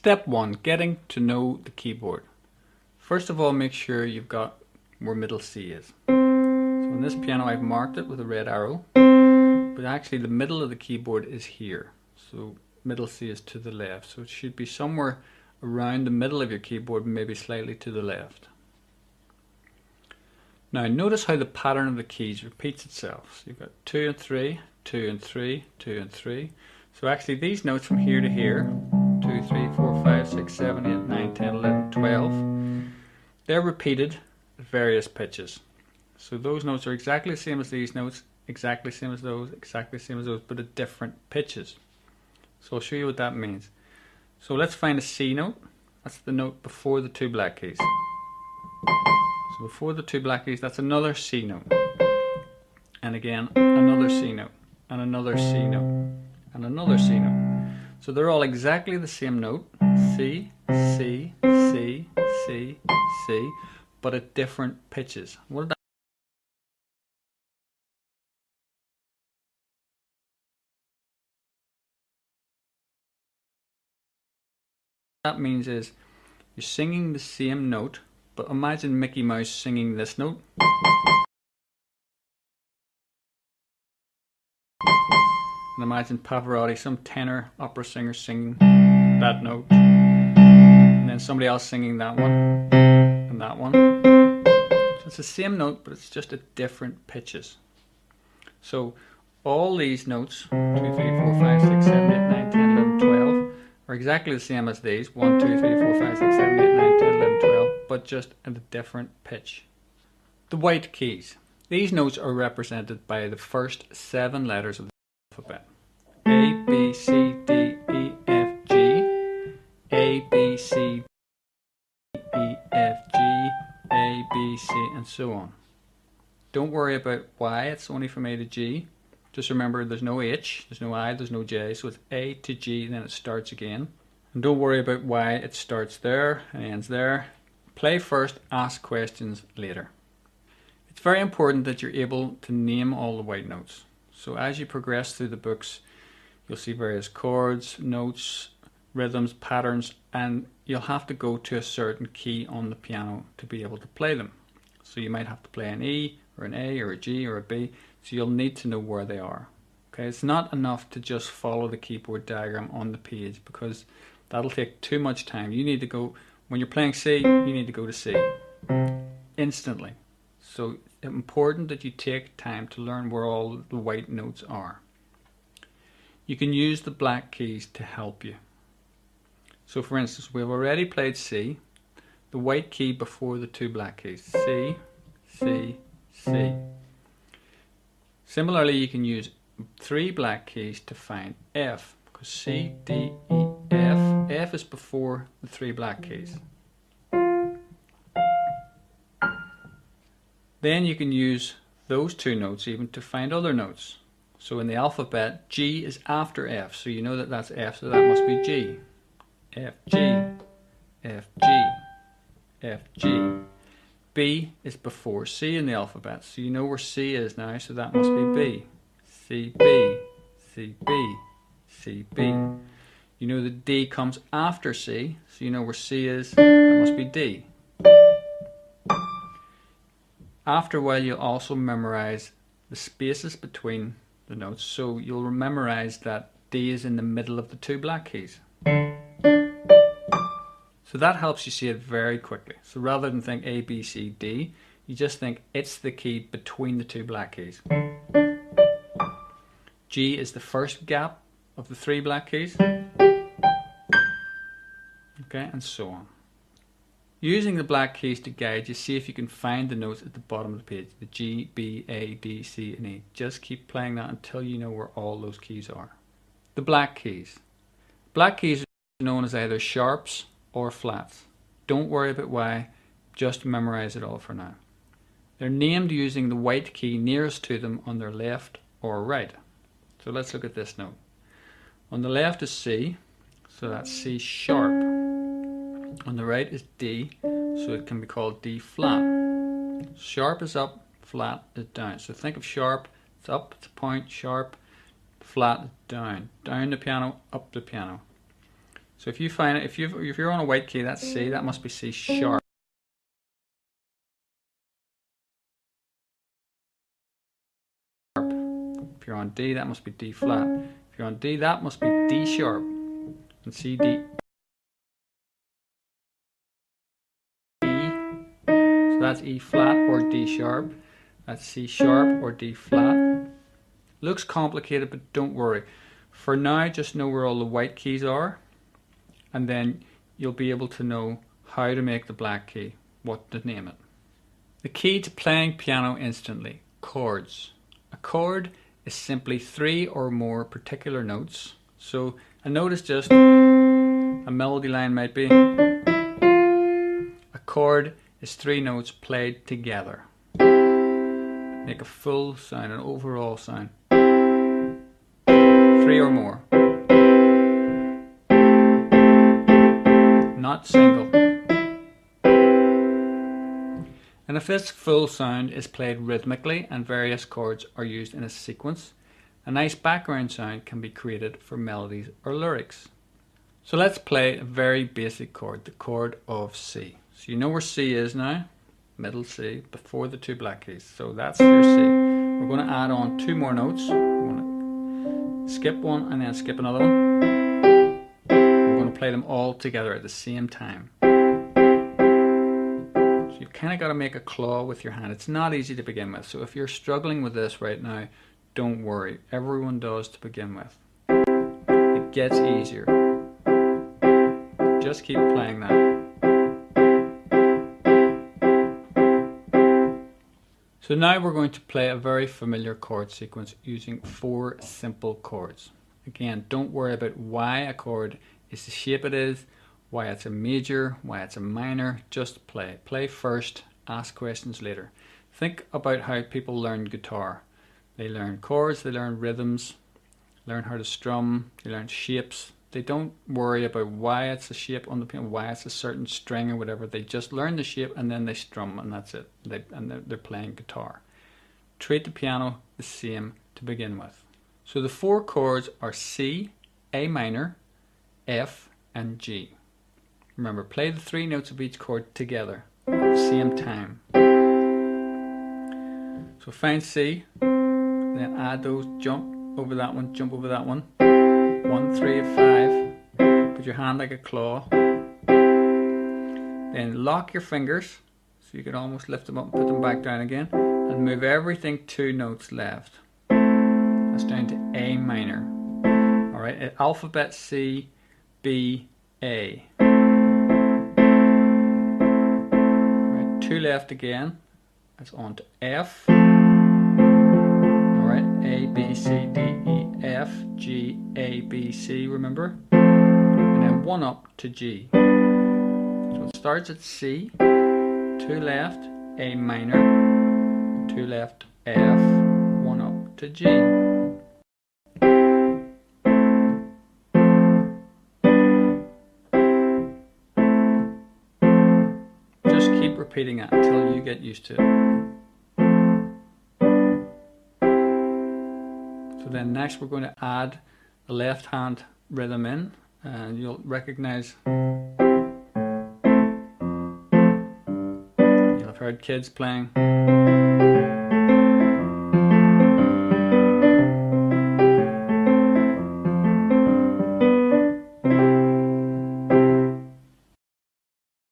Step 1. Getting to know the keyboard. First of all, make sure you've got where middle C is. So on this piano I've marked it with a red arrow, but actually the middle of the keyboard is here. So middle C is to the left, so it should be somewhere around the middle of your keyboard, maybe slightly to the left. Now notice how the pattern of the keys repeats itself. So you've got 2 and 3, 2 and 3, 2 and 3. So actually these notes from here to here, 2, 3, 4, 5, 6, 7, 8, 9, 10, 11, 12, they're repeated at various pitches. So those notes are exactly the same as these notes, exactly the same as those, exactly the same as those, but at different pitches. So I'll show you what that means. So let's find a C note. That's the note before the two black keys. So before the two black keys, that's another C note. And again, another C note. And another C note. And another C note. So they're all exactly the same note. C, C, C, C, C, but at different pitches. What did that means is you're singing the same note, but imagine Mickey Mouse singing this note. And imagine Pavarotti, some tenor opera singer, singing that note. And then somebody else singing that one. And that one. So it's the same note, but it's just at different pitches. So all these notes, 2, 3, 4, 5, 6, 7, 8, 9, 10, 11, 12, are exactly the same as these. 1, 2, 3, 4, 5, 6, 7, 8, 9, 10, 11, 12, but just at a different pitch. The white keys. These notes are represented by the first 7 letters of the alphabet. A, B, C, D, E, F, G. A, B, C, D, E, F, G. A, B, C, and so on. Don't worry about Y, it's only from A to G. Just remember there's no H, there's no I, there's no J, so it's A to G, then it starts again. And don't worry about why it starts there and ends there. Play first, ask questions later. It's very important that you're able to name all the white notes. So as you progress through the books, you'll see various chords, notes, rhythms, patterns, and you'll have to go to a certain key on the piano to be able to play them. So you might have to play an E, or an A, or a G, or a B, so you'll need to know where they are. Okay, it's not enough to just follow the keyboard diagram on the page, because that'll take too much time. You need to go, when you're playing C, you need to go to C instantly. So it's important that you take time to learn where all the white notes are. You can use the black keys to help you. So for instance, we've already played C, the white key before the two black keys. C, C, C. Similarly, you can use 3 black keys to find F, because C, D, E, F. F is before the 3 black keys. Then you can use those 2 notes even to find other notes. So in the alphabet, G is after F, so you know that that's F, so that must be G. F, G, F, G, F, G. B is before C in the alphabet, so you know where C is now, so that must be B. C, B, C, B, C, B. You know that D comes after C, so you know where C is, that must be D. After a while, you'll also memorize the spaces between the notes, so you'll memorize that D is in the middle of the 2 black keys. So that helps you see it very quickly. So rather than think A, B, C, D, you just think it's the key between the 2 black keys. G is the first gap of the 3 black keys. Okay, and so on. Using the black keys to guide you, see if you can find the notes at the bottom of the page. The G, B, A, D, C, and E. Just keep playing that until you know where all those keys are. The black keys. Black keys are known as either sharps or flats. Don't worry about why, just memorize it all for now. They're named using the white key nearest to them on their left or right. So let's look at this note. On the left is C, so that's C sharp. On the right is D, so it can be called D flat. Sharp is up, flat is down. So think of sharp, it's up, it's a point, sharp, flat is down. Down the piano, up the piano. So if you find it, if you're on a white key, that's C, that must be C sharp. If you're on D, that must be D flat. If you're on D, that must be D sharp. And C, D, E. So that's E flat or D sharp. That's C sharp or D flat. Looks complicated, but don't worry. For now, just know where all the white keys are, and then you'll be able to know how to make the black key, what to name it. The key to playing piano instantly: chords. A chord is simply 3 or more particular notes. So a note is just, a melody line might be. A chord is 3 notes played together. Make a full sound, an overall sound. 3 or more. Not single. And if this full sound is played rhythmically and various chords are used in a sequence, a nice background sound can be created for melodies or lyrics. So let's play a very basic chord, the chord of C. So you know where C is now, middle C, before the 2 black keys. So that's your C. We're going to add on 2 more notes. We're going to skip one and then skip another one. We're going to play them all together at the same time. So you've kind of got to make a claw with your hand. It's not easy to begin with. So if you're struggling with this right now, don't worry. Everyone does to begin with. It gets easier. Just keep playing that. So now we're going to play a very familiar chord sequence using 4 simple chords. Again, don't worry about why a chord is the shape it is, why it's a major, why it's a minor. Just play. Play first, ask questions later. Think about how people learn guitar. They learn chords, they learn rhythms, learn how to strum, they learn shapes. They don't worry about why it's a shape on the piano, why it's a certain string or whatever. They just learn the shape and then they strum, and that's it. They're playing guitar. Treat the piano the same to begin with. So the 4 chords are C, A minor, F, and G. Remember, play the 3 notes of each chord together at the same time. So find C, then add those, jump over that one, jump over that one. 1, 3, 5. Put your hand like a claw. Then lock your fingers so you can almost lift them up and put them back down again, and move everything 2 notes left. That's down to A minor. Alright, alphabet C, B, A. Right, 2 left again. That's on to F. Alright, A, B, C, D, E, F, G, A, B, C, remember? And then 1 up to G. So it starts at C, 2 left, A minor, 2 left, F, 1 up to G. Just keep repeating it until you get used to it. So then next we're going to add the left hand rhythm in, and you'll recognize, you'll have heard kids playing.